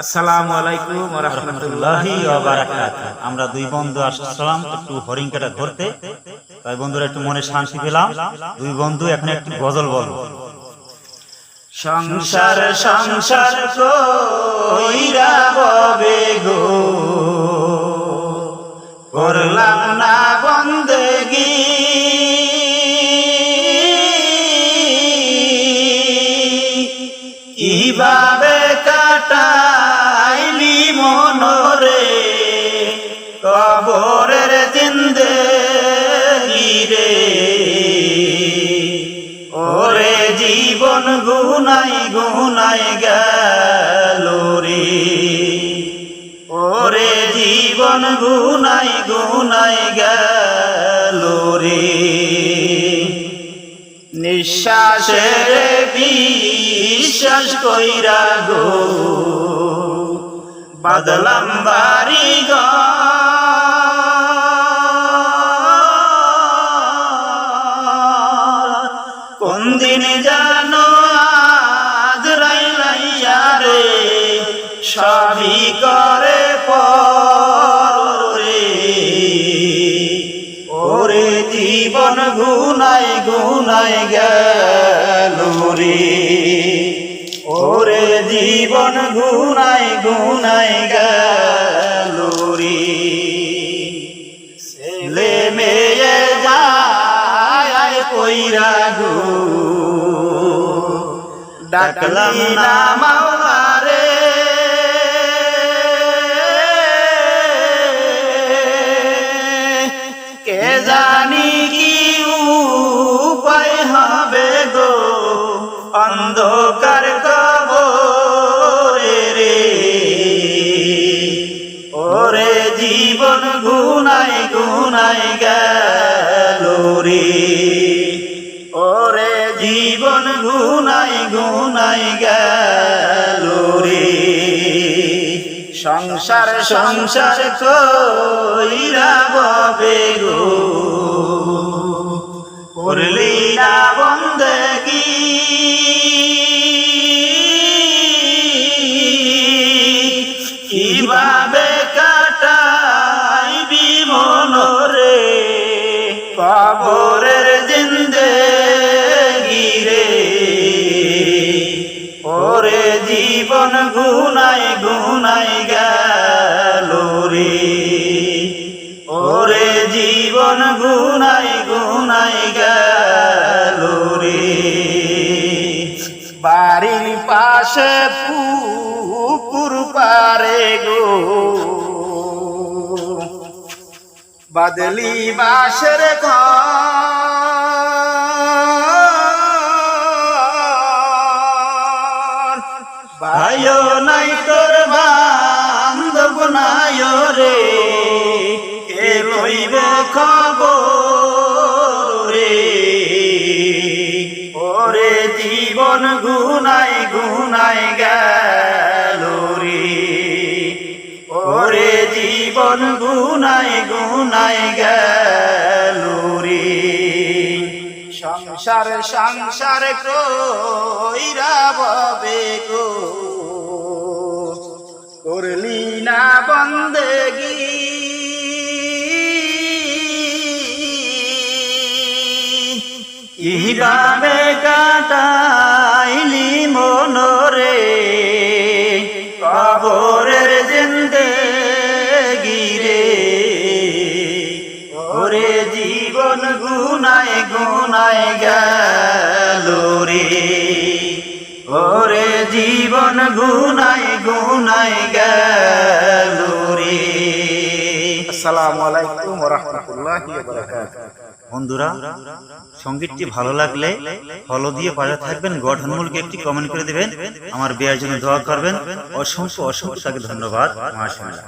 আসসালামু আলাইকুম ওয়া রাহমাতুল্লাহি ওয়া বারাকাতুহু। আমরা দুই বন্ধু আসলাম একটু হরিণকাটা ঘুরতে, তাই বন্ধুরা একটু মনে শান্তি পেলাম। দুই বন্ধু এখন একটি গজল বলবো। সংসার সংসার কইরা ববে গো, করলাম না বন্দেগি, কিভাবে কাটাইলি মনরে কবরের জিন্দেগি রে। ওরে জীবন গুনাই গুনাই গেল রে, ওরে জীবন গুনাই গুনাই গেল রে। নিঃশ্বাসের বিশ্বাস কইরা গো, বাদলাম বাড়ি ঘর, কোন দিন জানো আজরাইলাইয়া রে, সবই করে পরে। ওরে জীবন গুনাই গুনাই গেল রে, ওরে জীবন গুনাই গুনাই গেল রে। ছেলে মেয়ে যায় কইরা গো, ডাকলাম না মাওলা রে, কে জানি কি উপায় হবে গো, অন্ধকার কবরে রে। ওরে জীবন গুনাই গুনাই গেল রে, ওরে জীবন গুনাই গুনাই গেল রে। সংসার সংসার কইরা ববে গো, করলি না বন্দেগি, কিভাবে কাটাইবি মনরে কবরের জিন্দেগি রে। ওরে জীবন গুনাই গুনাই গেল রে, ওরে জীবন গুনাই গুনাই গেল রে। বাড়ির পাশে পুকুর পারে গো, বাদলি বাঁশের ঘর, ভাইও নাই তোর বান্ধব নাই রে, কে লইবে খবর রে। ওরে জীবন গুনাই গুনাই গেল রে, ওরে জীবন গুনাই গুনাই গেল রে। সংসার সংসার কইরা ববে গো, করলি না বন্দেগি, কিভাবে কাটাইলি মনরে কবরের জিন্দেগি রে। ওরে জীবন গুনাই গুনাই গেল রে, ওরে জীবন গুনাই গুনাই গেল রে। আসসালামু আলাইকুম ওয়া রাহমাতুল্লাহি ওয়া বারাকাতুহু। বন্ধুরা, সঙ্গীতটি ভালো লাগলে ফলো দিয়ে পাশে থাকবেন, গঠনমূলক একটি কমেন্ট করে দিবেন, আমার বিয়ের জন্য দোয়া করবেন। অসংখ্য অসংখ্য তাকে ধন্যবাদ। মাশাআল্লাহ।